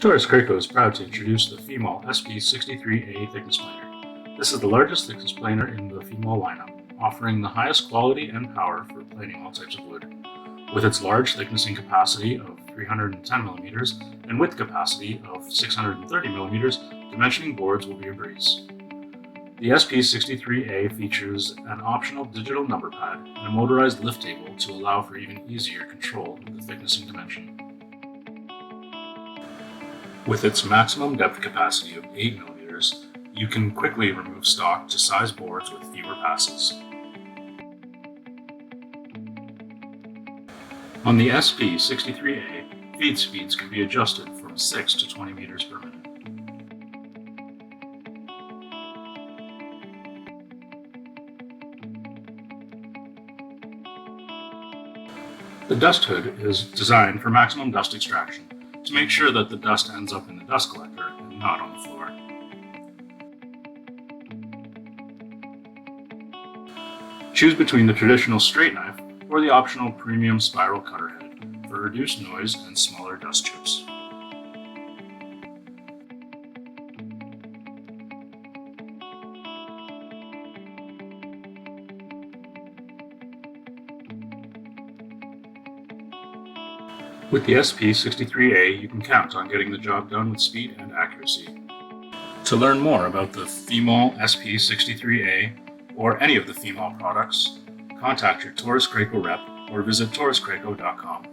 Taurus Craco is proud to introduce the FIMAL SP63A thickness planer. This is the largest thickness planer in the FIMAL lineup, offering the highest quality and power for planing all types of wood. With its large thicknessing capacity of 310 mm and width capacity of 630 mm, dimensioning boards will be a breeze. The SP63A features an optional digital number pad and a motorized lift table to allow for even easier control of the thicknessing dimension. With its maximum depth capacity of 8 mm, you can quickly remove stock to size boards with fewer passes. On the SP63A, feed speeds can be adjusted from 6 to 20 meters per minute. The dust hood is designed for maximum dust extraction to make sure that the dust ends up in the dust collector and not on the floor. Choose between the traditional straight knife or the optional premium spiral cutter head for reduced noise and smaller dust chips. With the SP63A, you can count on getting the job done with speed and accuracy. To learn more about the FIMAL SP63A or any of the FIMAL products, contact your Taurus Craco rep or visit tauruscraco.com.